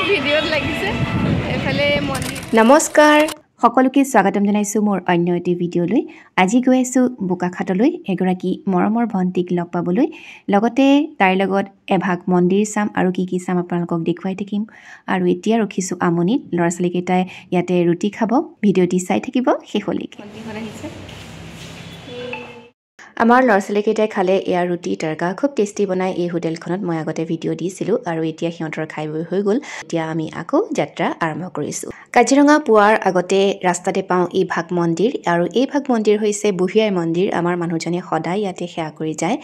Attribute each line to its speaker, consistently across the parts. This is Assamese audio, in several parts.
Speaker 1: ভিডিঅ'ত লাগিছে এফালে মন্দিৰ
Speaker 2: নমস্কাৰ সকলোকে স্বাগতম জনাইছো মোৰ অন্য এটি ভিডিঅ'লৈ আজি গৈ আছো বোকাখাটলৈ এগৰাকী মৰমৰ ভণ্টিক লগ পাবলৈ লগতে তাইৰ লগত এভাগ মন্দিৰ চাম আৰু কি চাম আপোনালোকক দেখুৱাই থাকিম আৰু এতিয়া ৰখিছো আমনিত ল'ৰা ছোৱালীকেইটাই ইয়াতে ৰুটি খাব ভিডিঅ'টি চাই থাকিব শেষলৈকে আমাৰ ল'ৰা ছোৱালীকেইটাই খালে এয়া ৰুটি তৰকা খুব টেষ্টি বনাই এই হোটেলখনত মই আগতে ভিডিঅ' দিছিলোঁ আৰু এতিয়া সিহঁতৰ খাই বৈ হৈ গ'ল এতিয়া আমি আকৌ যাত্ৰা আৰম্ভ কৰিছোঁ কাজিৰঙা পোৱাৰ আগতে ৰাস্তাতে পাওঁ এই ভাগ মন্দিৰ আৰু এই ভাগ মন্দিৰ হৈছে বুঢ়ী আই মন্দিৰ আমাৰ মানুহজনে সদায় ইয়াতে সেৱা কৰি যায়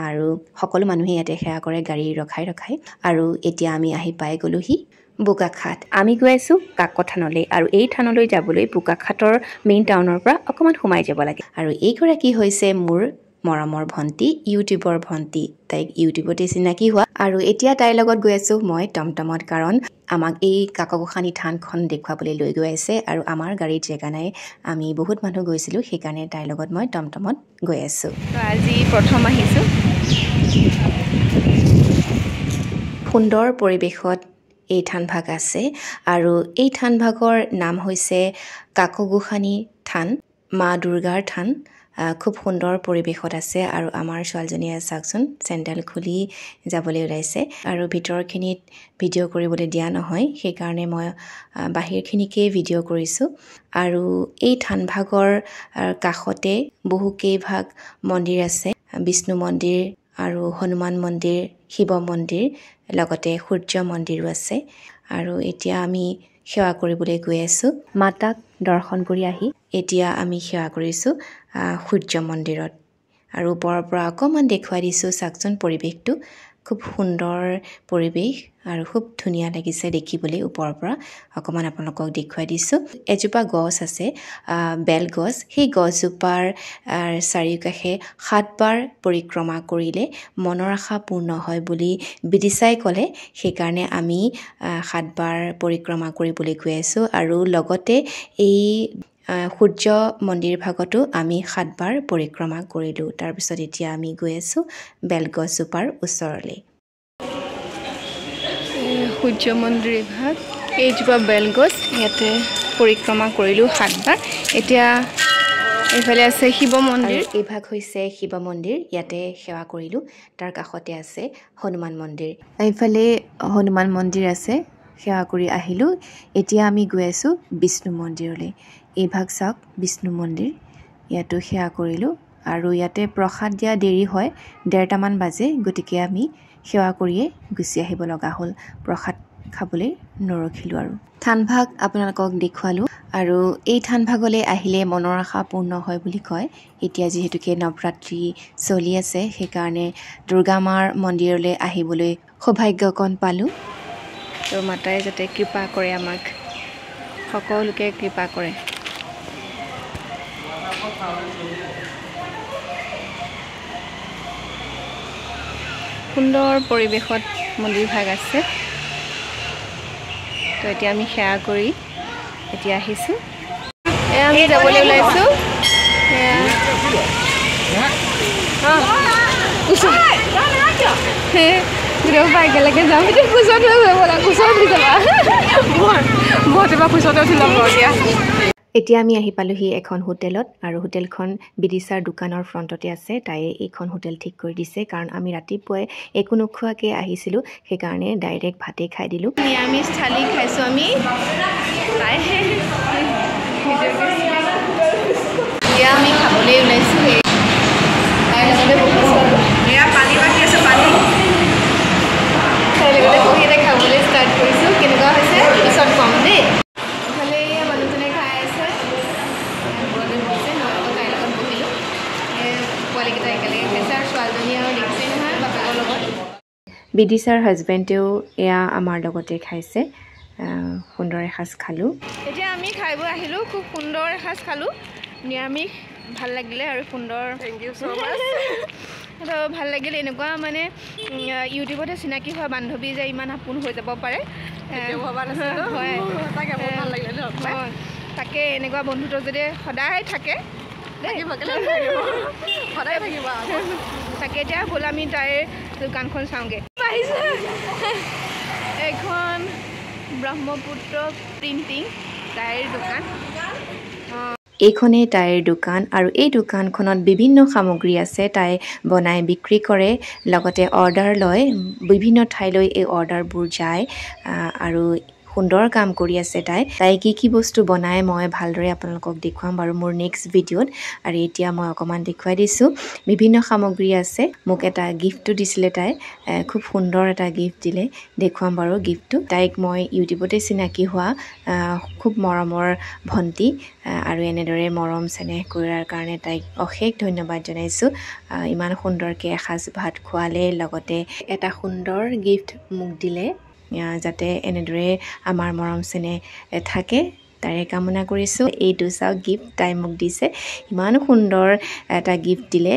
Speaker 2: আৰু সকলো মানুহে ইয়াতে সেৱা কৰে গাড়ী ৰখাই আৰু এতিয়া আমি আহি পাই গ'লোহি বোকাখাট আমি গৈ আছোঁ কাকথানলৈ আৰু এই থানলৈ যাবলৈ বোকাখাটৰ মেইন টাউনৰ পৰা অকণমান সোমাই যাব লাগে আৰু এইগৰাকী হৈছে মোৰ মৰমৰ ভণ্টি ইউটিউবৰ ভণ্টি তাইক ইউটিউবতে চিনাকি হোৱা আৰু এতিয়া তাইৰ লগত গৈ আছোঁ মই টমটমত কাৰণ আমাক এই কাকগোসানী থানখন দেখুৱাবলৈ লৈ গৈ আছে আৰু আমাৰ গাড়ীত জেগা নাই আমি বহুত মানুহ গৈছিলোঁ সেইকাৰণে তাইৰ লগত মই টমটমত গৈ আছোঁ
Speaker 1: আজি প্ৰথম আহিছোঁ
Speaker 2: সুন্দৰ পৰিৱেশত এই থানভাগ আছে আৰু এই থানভাগৰ নাম হৈছে কাকগোসানী থান মা দুৰ্গাৰ থান খুব সুন্দৰ পৰিৱেশত আছে আৰু আমাৰ ছোৱালীজনীয়ে চাওকচোন চেণ্ডেল খুলি যাবলৈ ওলাইছে আৰু ভিতৰখিনিত ভিডিঅ' কৰিবলৈ দিয়া নহয় সেইকাৰণে মই বাহিৰখিনিকেই ভিডিঅ' কৰিছোঁ আৰু এই থানভাগৰ কাষতে বহুকেইভাগ মন্দিৰ আছে বিষ্ণু মন্দিৰ আৰু হনুমান মন্দিৰ শিৱ মন্দিৰ লগতে সূৰ্য মন্দিৰো আছে আৰু এতিয়া আমি সেৱা কৰিবলৈ গৈ আছোঁ মাতাক দৰ্শন কৰি আহি এতিয়া আমি সেৱা কৰিছোঁ সূৰ্য মন্দিৰত আৰু ওপৰৰ পৰা অকণমান দেখুৱাই দিছোঁ চাওকচোন পৰিৱেশটো খুব সুন্দৰ পৰিৱেশ আৰু খুব ধুনীয়া লাগিছে দেখিবলৈ ওপৰৰ পৰা অকণমান আপোনালোকক দেখুৱাই দিছোঁ এজোপা গছ আছে বেলগছ সেই গছজোপাৰ চাৰিওকাষে 7 বাৰ পৰিক্ৰমা কৰিলে মনৰ আশা পূৰ্ণ হয় বুলি বিদিশাই ক'লে সেইকাৰণে আমি 7 বাৰ পৰিক্ৰমা কৰিবলৈ গৈ আছোঁ আৰু লগতে এই সূৰ্য মন্দিৰ ভাগতো আমি 7 বাৰ পৰিক্ৰমা কৰিলোঁ তাৰপিছত এতিয়া আমি গৈ আছোঁ বেলগছজোপাৰ ওচৰলৈ
Speaker 1: সূৰ্য মন্দিৰ ভাগ এইজোপা বেলগছ ইয়াতে পৰিক্ৰমা কৰিলোঁ 7 বাৰ এতিয়া এইফালে আছে শিৱ মন্দিৰ
Speaker 2: এই ভাগ হৈছে শিৱ মন্দিৰ ইয়াতে সেৱা কৰিলোঁ তাৰ কাষতে আছে হনুমান মন্দিৰ এইফালে হনুমান মন্দিৰ আছে সেৱা কৰি আহিলোঁ এতিয়া আমি গৈ আছোঁ বিষ্ণু মন্দিৰলৈ এই ভাগ চাওক বিষ্ণু মন্দিৰ ইয়াতো সেৱা কৰিলোঁ আৰু ইয়াতে প্ৰসাদ দিয়া দেৰি হয় 1:30মান বাজে গতিকে আমি সেৱা কৰিয়ে গুচি আহিব লগা হ'ল প্ৰসাদ খাবলৈ নৰখিলোঁ আৰু থানভাগ আপোনালোকক দেখুৱালোঁ আৰু এই থানভাগলৈ আহিলে মনৰ আশা পূৰ্ণ হয় বুলি কয় এতিয়া যিহেতুকে নৱৰাত্ৰি চলি আছে সেইকাৰণে দুৰ্গা মাৰ মন্দিৰলৈ আহিবলৈ সৌভাগ্যকণ পালোঁ
Speaker 1: তো মাতাই যাতে কৃপা কৰে আমাক সকলোকে কৃপা কৰে সুন্দৰ পৰিৱেশত মন্দিৰ ভাগ আছে তো এতিয়া আমি সেৱা কৰি এতিয়া আহিছোঁ আমি যাবলৈ ওলাইছোঁ একেলগে যাম এতিয়া কোচত
Speaker 2: এতিয়া আমি আহি পালোহি এখন হোটেলত আৰু হোটেলখন বিদিশাৰ দোকানৰ ফ্ৰণ্টতে আছে তাই এইখন হোটেল ঠিক কৰি দিছে কাৰণ আমি ৰাতিপুৱাই একো নোখোৱাকৈ আহিছিলোঁ সেইকাৰণে ডাইৰেক্ট ভাতেই খাই দিলোঁ
Speaker 1: নিৰামিষ থালি খাইছোঁ আমি এতিয়া আমি খাবলৈ ওলাইছোঁ পানী বাকী আছে পানী তাইৰ লগতে বহি এটা খাবলৈ ষ্টাৰ্ট কৰিছোঁ কেনেকুৱা হৈছে পিছত কম দেই ইফালে মানুহজনে খাই আছে বহিছে মই আকৌ তাইৰ লগত বহিলোঁ পোৱালিকেইটা একেলগে খাইছে আৰু ছোৱালীজনী আৰু দেখিছে নহয় বাপেকৰ লগত
Speaker 2: বিদিশাৰ হাজবেণ্ডেও এয়া আমাৰ লগতে খাইছে সুন্দৰ এসাঁজ খালোঁ
Speaker 1: এতিয়া আমি খাই বৈ আহিলোঁ খুব সুন্দৰ এসাঁজ খালোঁ নিৰামিষ ভাল লাগিলে আৰু সুন্দৰ থেংক ইউ ছ' মাছ ভাল লাগিল এনেকুৱা মানে ইউটিউবতে চিনাকি হোৱা বান্ধৱী যে ইমান আপোন হৈ যাব পাৰে তাকে এনেকুৱা বন্ধুত্ব যদি সদায় থাকে তাকে এতিয়া হ'ল আমি তাইৰ দোকানখন চাওঁগে পাইছে এখন ব্ৰহ্মপুত্ৰ প্ৰিণ্টিং তাইৰ দোকান
Speaker 2: এইখনেই তাইৰ দোকান আৰু এই দোকানখনত বিভিন্ন সামগ্ৰী আছে তাই বনাই বিক্ৰী কৰে লগতে অৰ্ডাৰ লয় বিভিন্ন ঠাইলৈ এই অৰ্ডাৰবোৰ যায় আৰু সুন্দৰ কাম কৰি আছে তাই কি বস্তু বনায় মই ভালদৰে আপোনালোকক দেখুৱাম বাৰু মোৰ নেক্সট ভিডিঅ'ত আৰু এতিয়া মই অকমান দেখুৱাই দিছোঁ বিভিন্ন সামগ্ৰী আছে মোক এটা গিফ্টটো দিছিলে তাই খুব সুন্দৰ এটা গিফ্ট দিলে দেখুৱাম বাৰু গিফ্টটো তাইক মই ইউটিউবতে চিনাকি হোৱা খুব মৰমৰ ভণ্টি আৰু এনেদৰে মৰম চেনেহ কৰাৰ কাৰণে তাইক অশেষ ধন্যবাদ জনাইছোঁ ইমান সুন্দৰকৈ এসাঁজ ভাত খোৱালে লগতে এটা সুন্দৰ গিফ্ট মোক দিলে যাতে এনেদৰে আমাৰ মৰম চেনেহ থাকে তাৰে কামনা কৰিছোঁ এইটো চাওক গিফ্ট তাই মোক দিছে ইমান সুন্দৰ এটা গিফ্ট দিলে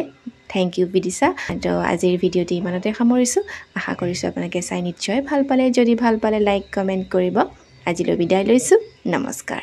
Speaker 2: থেংক ইউ বিদিশা তো আজিৰ ভিডিঅ'টি ইমানতে সামৰিছোঁ আশা কৰিছোঁ আপোনালোকে চাই নিশ্চয় ভাল পালে যদি ভাল পালে লাইক কমেণ্ট কৰিব আজিলৈ বিদায় লৈছোঁ নমস্কাৰ